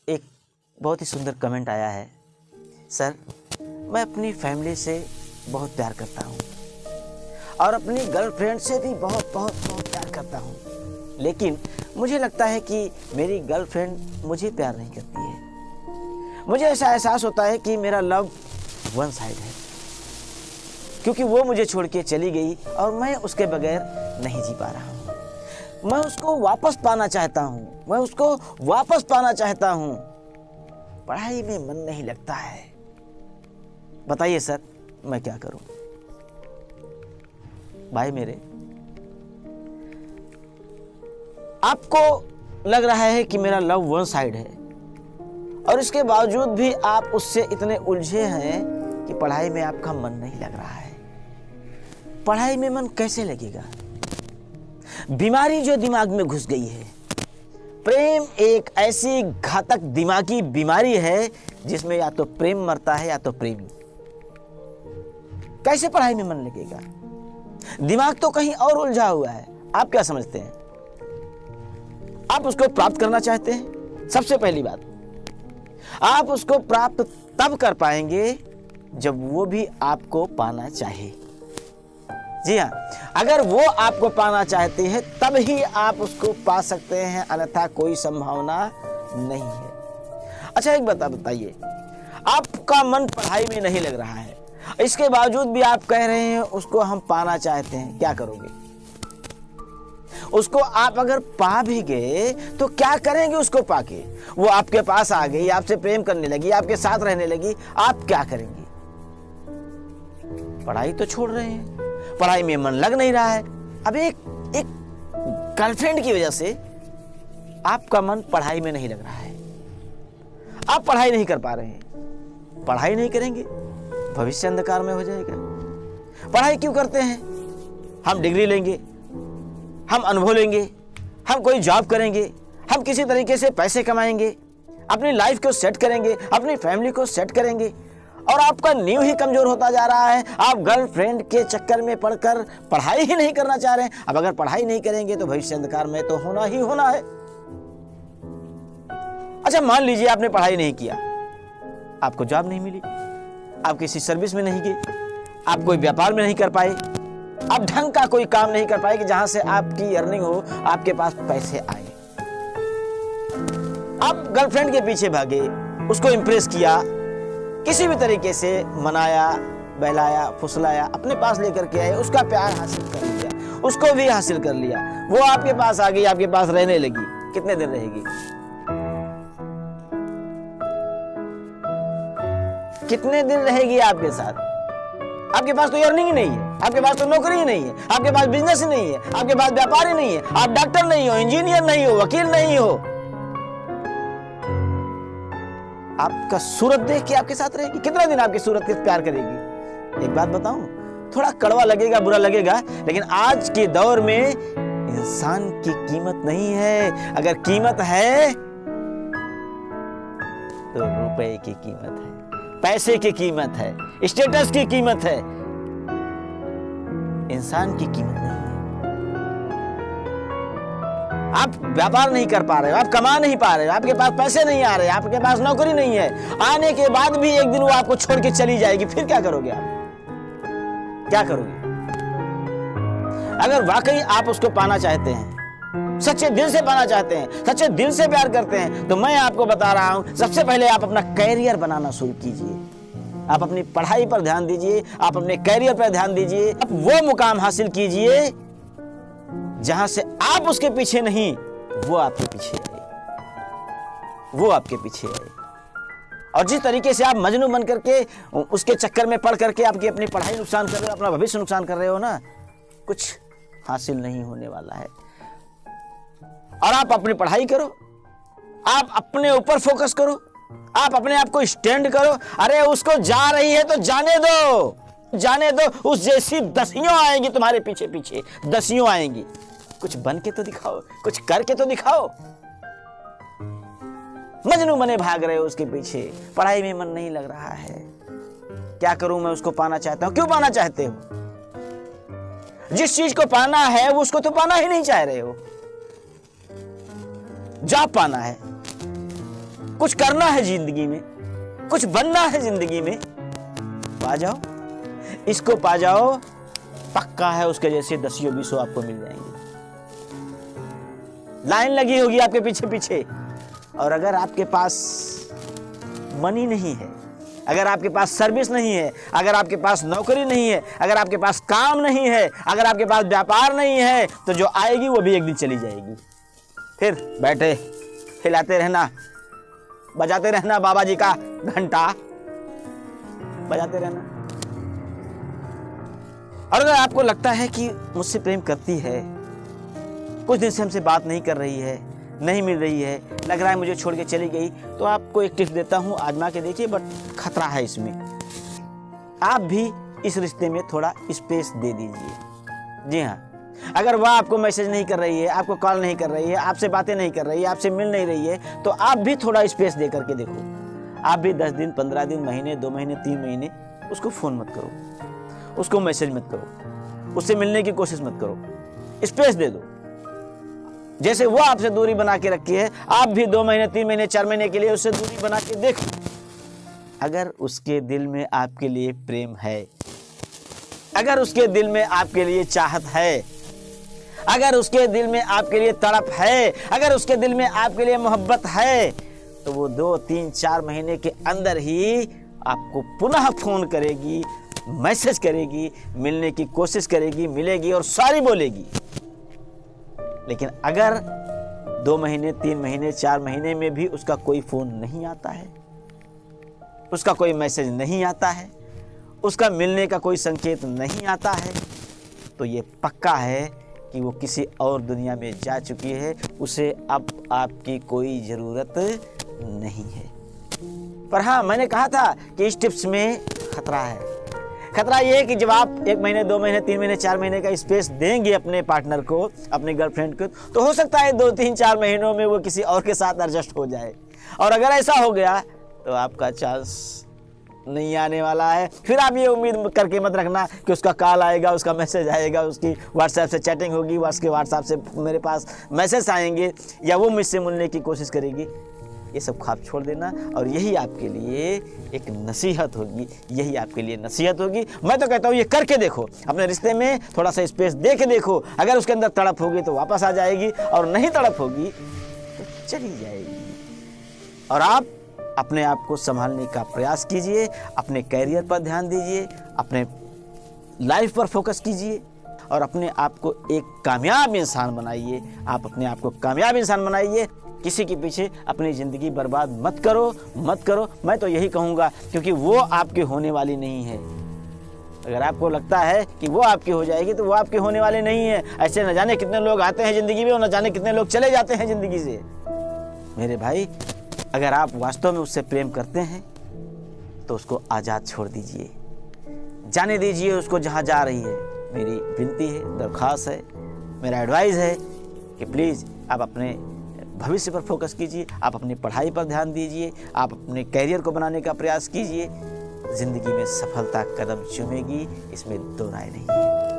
एक बहुत ही सुंदर कमेंट आया है। सर, मैं अपनी फैमिली से बहुत प्यार करता हूँ और अपनी गर्लफ्रेंड से भी बहुत बहुत बहुत प्यार करता हूँ, लेकिन मुझे लगता है कि मेरी गर्लफ्रेंड मुझे प्यार नहीं करती है। मुझे ऐसा एहसास होता है कि मेरा लव वन साइड है, क्योंकि वो मुझे छोड़ के चली गई और मैं उसके बगैर नहीं जी पा रहा हूँ। मैं उसको वापस पाना चाहता हूँ, मैं उसको वापस पाना चाहता हूँ। पढ़ाई में मन नहीं लगता है। बताइए सर, मैं क्या करूँ? भाई मेरे, आपको लग रहा है कि मेरा लव वन साइड है और इसके बावजूद भी आप उससे इतने उलझे हैं कि पढ़ाई में आपका मन नहीं लग रहा है। पढ़ाई में मन कैसे लगेगा? बीमारी जो दिमाग में घुस गई है। प्रेम एक ऐसी घातक दिमागी बीमारी है जिसमें या तो प्रेम मरता है या तो प्रेमी। कैसे पढ़ाई में मन लगेगा? दिमाग तो कहीं और उलझा हुआ है। आप क्या समझते हैं? आप उसको प्राप्त करना चाहते हैं? सबसे पहली बात, आप उसको प्राप्त तब कर पाएंगे जब वो भी आपको पाना चाहे। जी हाँ, अगर वो आपको पाना चाहती है तब ही आप उसको पा सकते हैं, अन्यथा कोई संभावना नहीं है। अच्छा, एक बात बताइए, आपका मन पढ़ाई में नहीं लग रहा है, इसके बावजूद भी आप कह रहे हैं उसको हम पाना चाहते हैं। क्या करोगे? उसको आप अगर पा भी गए तो क्या करेंगे उसको पाके? वो आपके पास आ गई, आपसे प्रेम करने लगी, आपके साथ रहने लगी, आप क्या करेंगे? पढ़ाई तो छोड़ रहे हैं, पढ़ाई में मन लग नहीं रहा है। अब एक गर्लफ्रेंड की वजह से आपका मन पढ़ाई में नहीं लग रहा है, आप पढ़ाई नहीं कर पा रहे हैं। पढ़ाई नहीं करेंगे, भविष्य अंधकार में हो जाएगा। पढ़ाई क्यों करते हैं? हम डिग्री लेंगे, हम अनुभव लेंगे, हम कोई जॉब करेंगे, हम किसी तरीके से पैसे कमाएंगे, अपनी लाइफ को सेट करेंगे, अपनी फैमिली को सेट करेंगे, और आपका नींव ही कमजोर होता जा रहा है। आप गर्लफ्रेंड के चक्कर में पड़कर पढ़ाई ही नहीं करना चाह रहे हैं। अब अगर पढ़ाई नहीं करेंगे तो भविष्य अंधकार में तो होना ही होना है। अच्छा, मान लीजिए आपने पढ़ाई नहीं किया, आपको जॉब नहीं मिली, आप किसी सर्विस में नहीं गए, आप कोई व्यापार में नहीं कर पाए, आप ढंग का कोई काम नहीं कर पाए कि जहां से आपकी अर्निंग हो, आपके पास पैसे आए। आप गर्लफ्रेंड के पीछे भागे, उसको इंप्रेस किया, किसी भी तरीके से मनाया, बहलाया, फुसलाया, अपने पास लेकर के आए, उसका प्यार हासिल कर लिया, उसको भी हासिल कर लिया, वो आपके पास आ गई, आपके पास रहने लगी। कितने दिन रहेगी? कितने दिन रहेगी आपके साथ? आपके पास तो अर्निंग ही नहीं है, आपके पास तो नौकरी ही नहीं है, आपके पास बिजनेस ही नहीं है, आपके पास व्यापार ही नहीं है, आप डॉक्टर नहीं हो, इंजीनियर नहीं हो, वकील नहीं हो। आपका सूरत देख के आपके साथ रहेगी? कितना दिन आपकी सूरत के प्यार करेगी? एक बात बताऊं, थोड़ा कड़वा लगेगा, बुरा लगेगा, लेकिन आज के दौर में इंसान की कीमत नहीं है। अगर कीमत है तो रुपए की कीमत है, पैसे की कीमत है, स्टेटस की कीमत है, इंसान की कीमत नहीं है। आप व्यापार नहीं कर पा रहे हो, आप कमा नहीं पा रहे हो, आपके पास पैसे नहीं आ रहे, आपके पास नौकरी नहीं है, आने के बाद भी एक दिन वो आपको छोड़ के चली जाएगी, फिर क्या करोगे आप? क्या करोगे? अगर वाकई आप उसको पाना चाहते हैं, सच्चे दिल से पाना चाहते हैं, सच्चे दिल से प्यार करते हैं, तो मैं आपको बता रहा हूं, सबसे पहले आप अपना कैरियर बनाना शुरू कीजिए। आप अपनी पढ़ाई पर ध्यान दीजिए, आप अपने कैरियर पर ध्यान दीजिए, आप वो मुकाम हासिल कीजिए जहां से आप उसके पीछे नहीं, वो आपके पीछे है, वो आपके पीछे है। और जिस तरीके से आप मजनू बन करके उसके चक्कर में पड़ करके आपकी अपनी पढ़ाई नुकसान कर रहे हो, अपना भविष्य नुकसान कर रहे हो ना, कुछ हासिल नहीं होने वाला है। और आप अपनी पढ़ाई करो, आप अपने ऊपर फोकस करो, आप अपने आप को स्टैंड करो। अरे उसको जा रही है तो जाने दो, जाने दो, उस जैसी दसियों आएंगी तुम्हारे पीछे पीछे, दसियों आएंगी। कुछ बन के तो दिखाओ, कुछ करके तो दिखाओ। मजनू बने भाग रहे हो उसके पीछे, पढ़ाई में मन नहीं लग रहा है। क्या करूं, मैं उसको पाना चाहता हूं। क्यों पाना चाहते हो? जिस चीज को पाना है वो उसको तो पाना ही नहीं चाह रहे हो। जॉब पाना है, कुछ करना है जिंदगी में, कुछ बनना है जिंदगी में, पा जाओ, इसको पा जाओ, पक्का है उसके जैसे 10-20 आपको मिल जाएंगे। लाइन लगी होगी आपके पीछे पीछे। और अगर आपके पास मनी नहीं है, अगर आपके पास सर्विस नहीं है, अगर आपके पास नौकरी नहीं है, अगर आपके पास काम नहीं है, अगर आपके पास व्यापार नहीं है, तो जो आएगी वो भी एक दिन चली जाएगी। फिर बैठे हिलाते रहना, बजाते रहना बाबा जी का घंटा, बजाते रहना। और अगर आपको लगता है कि मुझसे प्रेम करती है, कुछ दिन से हमसे बात नहीं कर रही है, नहीं मिल रही है, लग रहा है मुझे छोड़ के चली गई, तो आपको एक टिप्स देता हूं, आजमा के देखिए, बट खतरा है इसमें। आप भी इस रिश्ते में थोड़ा स्पेस दे दीजिए। जी हाँ, अगर वह आपको मैसेज नहीं कर रही है, आपको कॉल नहीं कर रही है, आपसे बातें नहीं कर रही है, आपसे मिल नहीं रही है, तो आप भी थोड़ा स्पेस दे करके देखो। आप भी 10 दिन, 15 दिन, महीने, 2 महीने, 3 महीने उसको फ़ोन मत करो, उसको मैसेज मत करो, उससे मिलने की कोशिश मत करो, स्पेस दे दो। जैसे वो आपसे दूरी बना के रखी है, आप भी 2 महीने, 3 महीने, 4 महीने के लिए उससे दूरी बना के देखो। अगर उसके दिल में आपके लिए प्रेम है, अगर उसके दिल में आपके लिए चाहत है, अगर उसके दिल में आपके लिए तड़प है, अगर उसके दिल में आपके लिए मोहब्बत है, तो वो 2, 3, 4 महीने के अंदर ही आपको पुनः फोन करेगी, मैसेज करेगी, मिलने की कोशिश करेगी, मिलेगी और सॉरी बोलेगी। लेकिन अगर 2 महीने, 3 महीने, 4 महीने में भी उसका कोई फोन नहीं आता है, उसका कोई मैसेज नहीं आता है, उसका मिलने का कोई संकेत नहीं आता है, तो ये पक्का है कि वो किसी और दुनिया में जा चुकी है, उसे अब आपकी कोई ज़रूरत नहीं है। पर हाँ, मैंने कहा था कि इस टिप्स में खतरा है। खतरा ये है कि जब आप 1 महीने, 2 महीने, 3 महीने, 4 महीने का स्पेस देंगे अपने पार्टनर को, अपने गर्लफ्रेंड को, तो हो सकता है 2, 3, 4 महीनों में वो किसी और के साथ एडजस्ट हो जाए। और अगर ऐसा हो गया तो आपका चांस नहीं आने वाला है। फिर आप ये उम्मीद करके मत रखना कि उसका कॉल आएगा, उसका मैसेज आएगा, उसकी व्हाट्सएप से चैटिंग होगी, उसके व्हाट्सएप से मेरे पास मैसेज आएंगे, या वो मुझसे मिलने की कोशिश करेगी। ये सब ख्वाब छोड़ देना, और यही आपके लिए एक नसीहत होगी, यही आपके लिए नसीहत होगी। मैं तो कहता हूँ ये करके देखो, अपने रिश्ते में थोड़ा सा स्पेस दे के देखो। अगर उसके अंदर तड़प होगी तो वापस आ जाएगी, और नहीं तड़प होगी तो चली जाएगी। और आप अपने आप को संभालने का प्रयास कीजिए, अपने कैरियर पर ध्यान दीजिए, अपने लाइफ पर फोकस कीजिए, और अपने आप को एक कामयाब इंसान बनाइए। आप अपने आप को कामयाब इंसान बनाइए। किसी के पीछे अपनी ज़िंदगी बर्बाद मत करो, मत करो। मैं तो यही कहूँगा, क्योंकि वो आपकी होने वाली नहीं है। अगर आपको लगता है कि वो आपकी हो जाएगी, तो वो आपके होने वाले नहीं है। ऐसे न जाने कितने लोग आते हैं ज़िंदगी में, और न जाने कितने लोग चले जाते हैं ज़िंदगी से। मेरे भाई, अगर आप वास्तव में उससे प्रेम करते हैं तो उसको आज़ाद छोड़ दीजिए, जाने दीजिए उसको जहाँ जा रही है। मेरी विनती है, दरख्वास्त है, मेरा एडवाइस है कि प्लीज़ आप अपने भविष्य पर फोकस कीजिए, आप अपनी पढ़ाई पर ध्यान दीजिए, आप अपने कैरियर को बनाने का प्रयास कीजिए। ज़िंदगी में सफलता कदम चूमेगी, इसमें दो राय नहीं है।